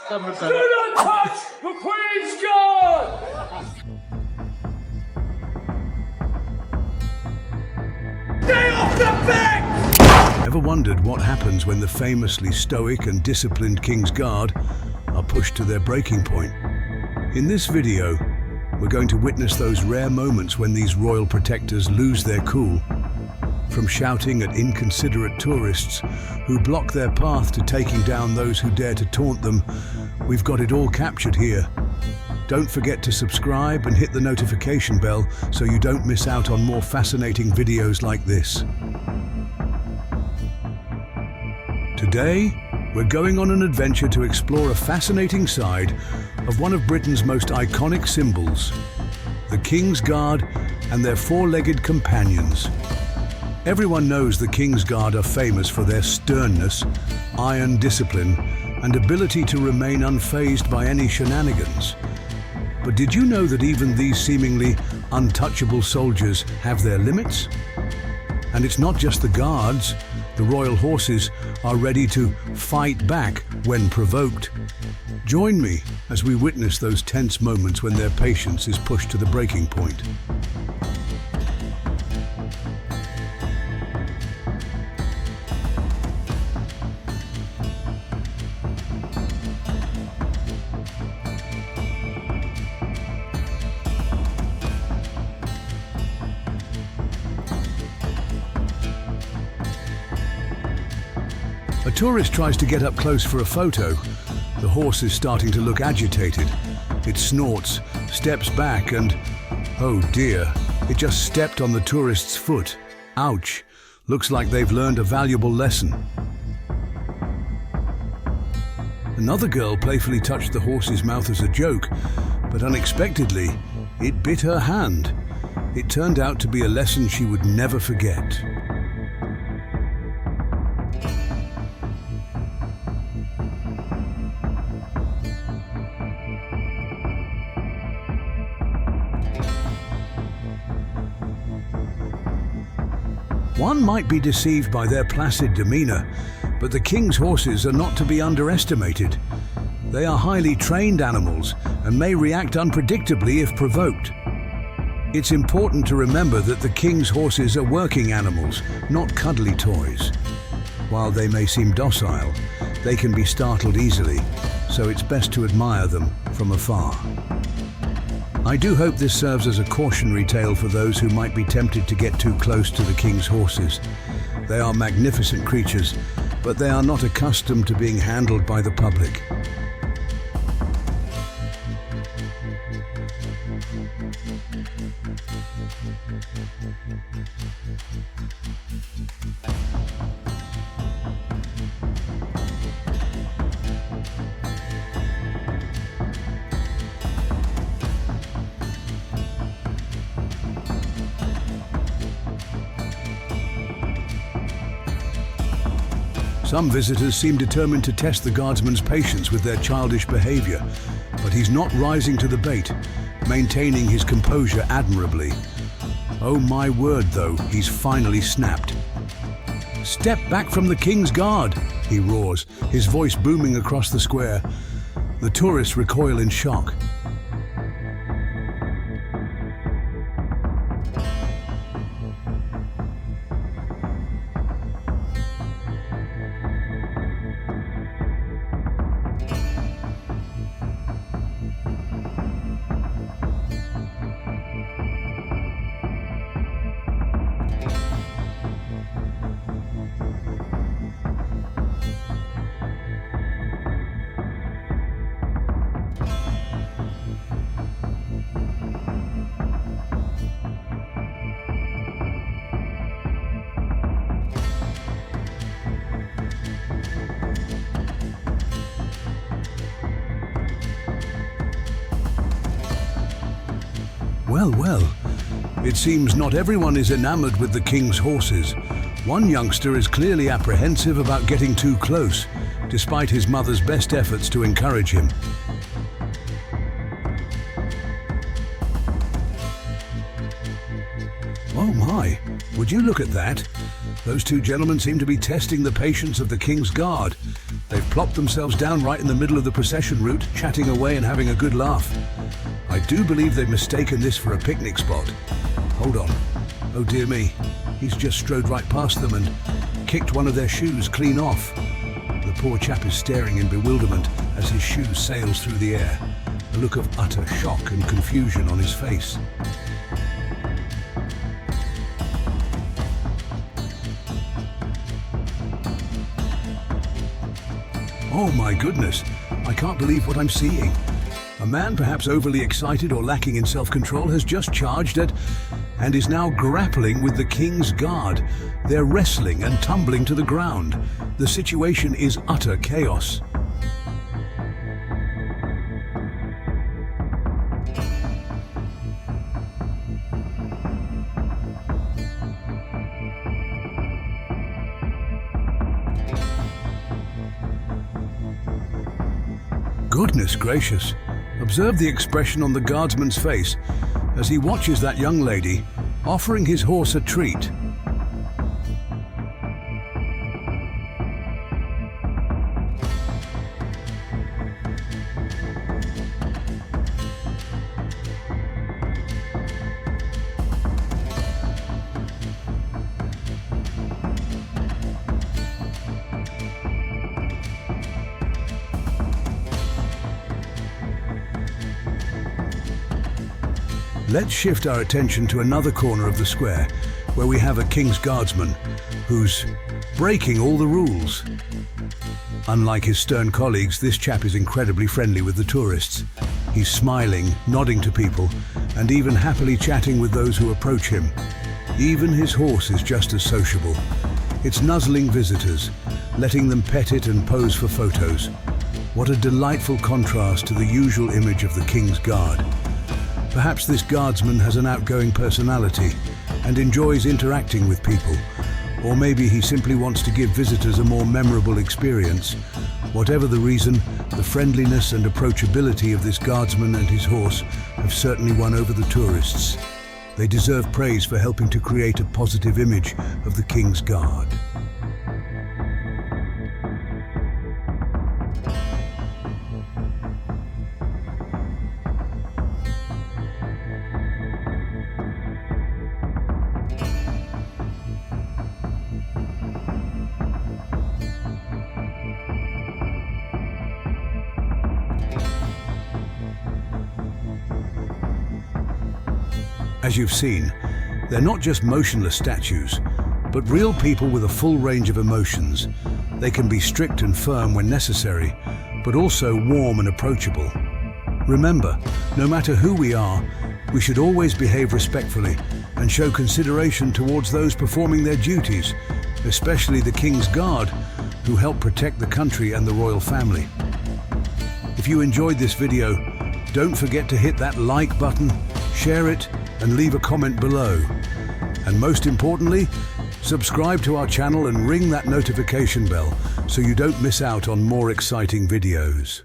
Do not touch the Queen's Guard! Stay off the back! Ever wondered what happens when the famously stoic and disciplined King's Guard are pushed to their breaking point? In this video, we're going to witness those rare moments when these royal protectors lose their cool. From shouting at inconsiderate tourists who block their path to taking down those who dare to taunt them, we've got it all captured here. Don't forget to subscribe and hit the notification bell so you don't miss out on more fascinating videos like this. Today, we're going on an adventure to explore a fascinating side of one of Britain's most iconic symbols, the King's Guard and their four-legged companions. Everyone knows the King's Guard are famous for their sternness, iron discipline, and ability to remain unfazed by any shenanigans. But did you know that even these seemingly untouchable soldiers have their limits? And it's not just the guards. The royal horses are ready to fight back when provoked. Join me as we witness those tense moments when their patience is pushed to the breaking point. A tourist tries to get up close for a photo. The horse is starting to look agitated. It snorts, steps back and, oh dear, it just stepped on the tourist's foot. Ouch. Looks like they've learned a valuable lesson. Another girl playfully touched the horse's mouth as a joke, but unexpectedly, it bit her hand. It turned out to be a lesson she would never forget. One might be deceived by their placid demeanor, but the king's horses are not to be underestimated. They are highly trained animals and may react unpredictably if provoked. It's important to remember that the king's horses are working animals, not cuddly toys. While they may seem docile, they can be startled easily, so it's best to admire them from afar. I do hope this serves as a cautionary tale for those who might be tempted to get too close to the king's horses. They are magnificent creatures, but they are not accustomed to being handled by the public. Some visitors seem determined to test the guardsman's patience with their childish behavior, but he's not rising to the bait, maintaining his composure admirably. Oh my word though, he's finally snapped. "Step back from the King's Guard," he roars, his voice booming across the square. The tourists recoil in shock. Well, it seems not everyone is enamored with the king's horses. One youngster is clearly apprehensive about getting too close, despite his mother's best efforts to encourage him. Oh my, would you look at that? Those two gentlemen seem to be testing the patience of the King's Guard. They've plopped themselves down right in the middle of the procession route, chatting away and having a good laugh. I do believe they've mistaken this for a picnic spot. Hold on. Oh dear me, he's just strode right past them and kicked one of their shoes clean off. The poor chap is staring in bewilderment as his shoe sails through the air, a look of utter shock and confusion on his face. Oh my goodness, I can't believe what I'm seeing. A man, perhaps overly excited or lacking in self-control, has just charged at and is now grappling with the King's Guard. They're wrestling and tumbling to the ground. The situation is utter chaos. Goodness gracious. Observe the expression on the guardsman's face as he watches that young lady offering his horse a treat. Let's shift our attention to another corner of the square, where we have a King's Guardsman who's breaking all the rules. Unlike his stern colleagues, this chap is incredibly friendly with the tourists. He's smiling, nodding to people, and even happily chatting with those who approach him. Even his horse is just as sociable. It's nuzzling visitors, letting them pet it and pose for photos. What a delightful contrast to the usual image of the King's Guard. Perhaps this guardsman has an outgoing personality and enjoys interacting with people, or maybe he simply wants to give visitors a more memorable experience. Whatever the reason, the friendliness and approachability of this guardsman and his horse have certainly won over the tourists. They deserve praise for helping to create a positive image of the King's Guard. As you've seen, they're not just motionless statues, but real people with a full range of emotions. They can be strict and firm when necessary, but also warm and approachable. Remember, no matter who we are, we should always behave respectfully and show consideration towards those performing their duties, especially the King's Guard, who help protect the country and the royal family. If you enjoyed this video, don't forget to hit that like button, share it, and leave a comment below. And most importantly, subscribe to our channel and ring that notification bell so you don't miss out on more exciting videos.